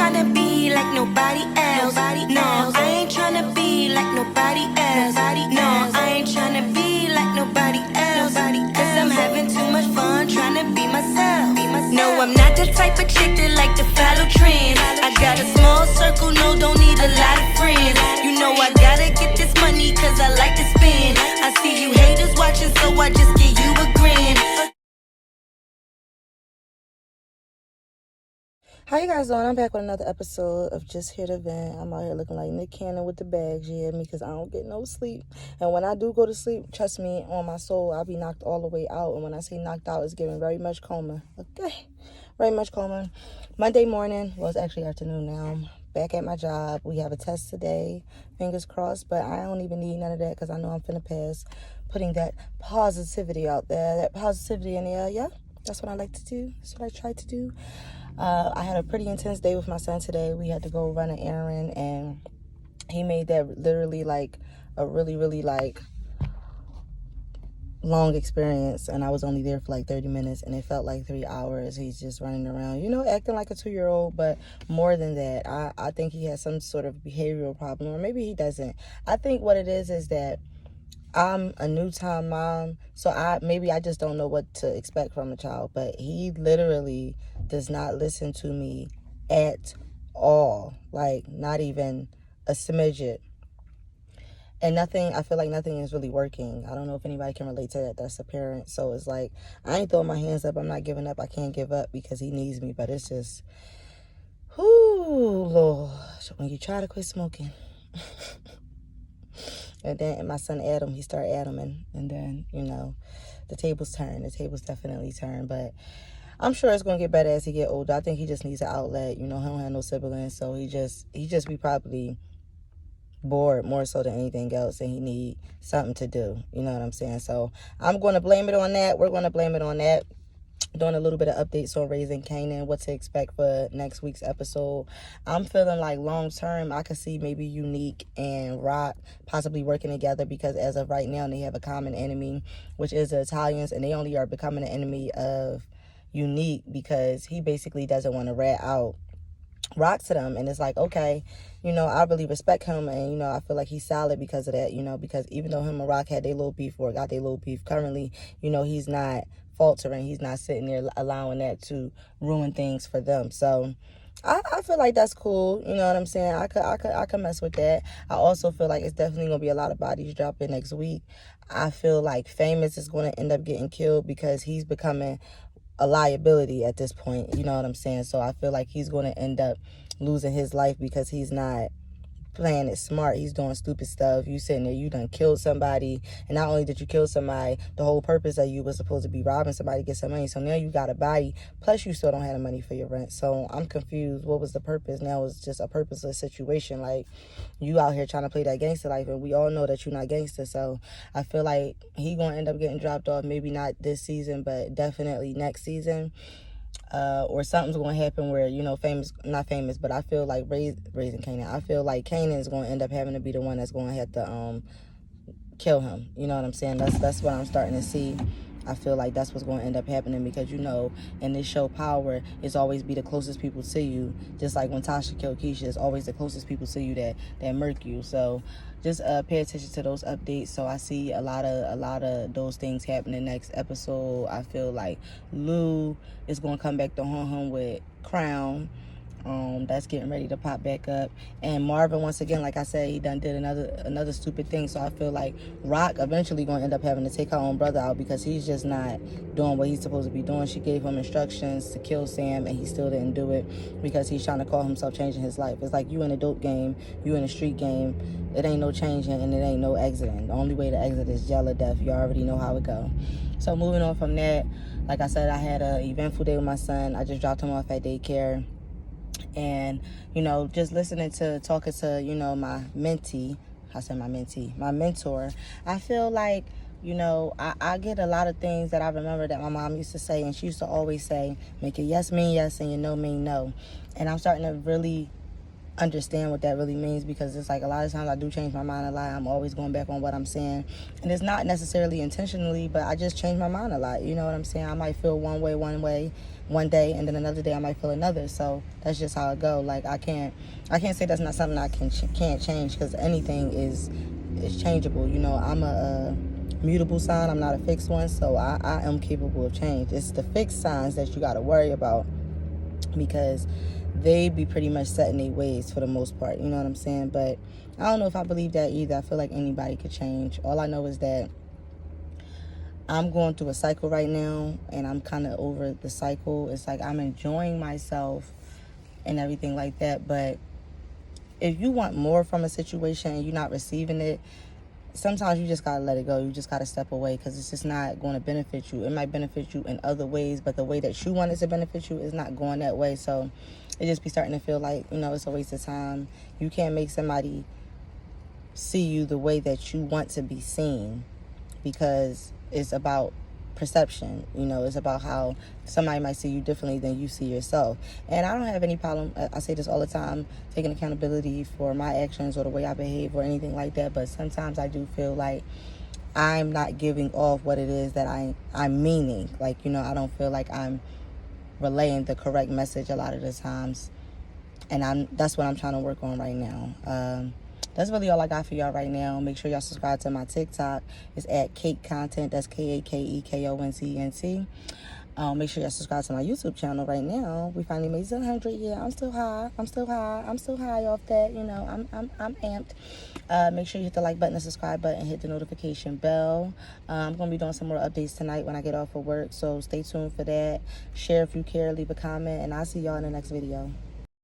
tryna be like nobody else. No, I ain't tryna be like nobody else. No, I ain't tryna be like nobody else. Cause I'm having too much fun tryna be myself. No, I'm not the type of chick that like to follow trends. I got a small circle, no, don't need a lot of friends. You know I gotta get this money cause I like to spend. I see you haters watching, so I just give you a grin. How you guys doing? I'm back with another episode of Just Here to Vent. I'm out here looking like Nick Cannon with the bags, you hear me? Because I don't get no sleep. And when I do go to sleep, trust me, on my soul, I'll be knocked all the way out. And when I say knocked out, it's giving very much coma. Okay? Very much coma. Monday morning, well, it's actually afternoon now. I'm back at my job. We have a test today. Fingers crossed. But I don't even need none of that because I know I'm finna pass. Putting that positivity out there. That positivity in the air, yeah? That's what I like to do. That's what I try to do. I had a pretty intense day with my son today. We had to go run an errand, and he made that literally like a really, really like long experience, and I was only there for like 30 minutes, and it felt like 3 hours. He's just running around, you know, acting like a 2-year-old, but more than that, I think he has some sort of behavioral problem, or maybe he doesn't. I think what it is that I'm a new-time mom, so I just don't know what to expect from a child, but he literally does not listen to me at all, like not even a smidget. And I feel like nothing is really working. I don't know if anybody can relate to that. That's a parent. So it's like, I ain't throwing my hands up. I'm not giving up. I can't give up because he needs me, but it's just, whoo, Lord. So when you try to quit smoking. And then my son Adam, he started Adaming. And then, you know, the tables turn. The tables definitely turn. But I'm sure it's going to get better as he get older. I think he just needs an outlet. You know, he don't have no siblings. So he just be probably bored more so than anything else. And he need something to do. You know what I'm saying? So I'm going to blame it on that. We're going to blame it on that. Doing a little bit of updates on raising Kanan, what to expect for next week's episode. I'm feeling like long term, I could see maybe Unique and Rock possibly working together, because as of right now, they have a common enemy, which is the Italians, and they only are becoming an enemy of Unique because he basically doesn't want to rat out Rock to them. And it's like, okay, you know, I really respect him, and you know, I feel like he's solid because of that, you know, because even though him and Rock had their little beef, or got their little beef currently, you know, he's not faltering. He's not sitting there allowing that to ruin things for them. So I feel like that's cool. You know what I'm saying? I could mess with that. I also feel like it's definitely gonna be a lot of bodies dropping next week. I feel like Famous is going to end up getting killed because he's becoming a liability at this point. You know what I'm saying? So I feel like he's going to end up losing his life because he's not playing it smart. He's doing stupid stuff. You sitting there, you done killed somebody, and not only did you kill somebody, the whole purpose of you was supposed to be robbing somebody to get some money. So now you got a body, plus you still don't have the money for your rent. So I'm confused. What was the purpose? Now it's just a purposeless situation. Like, you out here trying to play that gangster life, and we all know that you're not gangster. So I feel like he gonna end up getting dropped off. Maybe not this season, but definitely next season. Or something's going to happen where, you know, not famous, but I feel like raising Kanan, I feel like Kanan is going to end up having to be the one that's going to have to kill him. You know what I'm saying? That's what I'm starting to see. I feel like that's what's going to end up happening because, you know, in this show Power, it's always be the closest people to you. Just like when Tasha killed Keisha, it's always the closest people to you that murk you. So just pay attention to those updates. So I see a lot of those things happening next episode. I feel like Lou is going to come back to haunt him with Crown. That's getting ready to pop back up. And Marvin, once again, like I said, he done did another stupid thing. So I feel like Rock eventually going to end up having to take her own brother out because he's just not doing what he's supposed to be doing. She gave him instructions to kill Sam, and he still didn't do it because he's trying to call himself changing his life. It's like you in a dope game, you in a street game. It ain't no changing and it ain't no exiting. The only way to exit is jail or death. You already know how it go. So moving on from that, like I said, I had an eventful day with my son. I just dropped him off at daycare. And, you know, just talking to, you know, my mentor, I feel like, you know, I get a lot of things that I remember that my mom used to say, and she used to always say, make your yes mean yes and your no mean no. And I'm starting to really understand what that really means, because it's like a lot of times I do change my mind a lot. I'm always going back on what I'm saying, and it's not necessarily intentionally, but I just change my mind a lot. You know what I'm saying? I might feel one way one day, and then another day I might feel another. So that's just how it go. Like I can't say that's not something I can't change, because anything is changeable. You know, I'm a mutable sign. I'm not a fixed one, so I am capable of change. It's the fixed signs that you got to worry about, because they be pretty much set in their ways for the most part. You know what I'm saying? But I don't know if I believe that either. I feel like anybody could change. All I know is that I'm going through a cycle right now, and I'm kind of over the cycle. It's like I'm enjoying myself and everything like that. But if you want more from a situation and you're not receiving it, sometimes you just got to let it go. You just got to step away, because it's just not going to benefit you. It might benefit you in other ways, but the way that you want it to benefit you is not going that way. So it just be starting to feel like, you know, it's a waste of time. You can't make somebody see you the way that you want to be seen, because it's about perception. You know, it's about how somebody might see you differently than you see yourself. And I don't have any problem, I say this all the time, taking accountability for my actions or the way I behave or anything like that. But sometimes I do feel like I'm not giving off what it is that I'm meaning. Like, you know, I don't feel like I'm relaying the correct message a lot of the times. And that's what I'm trying to work on right now. That's really all I got for y'all right now. Make sure y'all subscribe to my TikTok. It's at Cake Content. That's KAKEKONTNT. Make sure y'all subscribe to my YouTube channel right now. We finally made 700. Yeah, I'm still high. I'm still high off that. You know, I'm amped. Make sure you hit the like button, the subscribe button, hit the notification bell. I'm gonna be doing some more updates tonight when I get off of work. So stay tuned for that. Share if you care. Leave a comment, and I'll see y'all in the next video.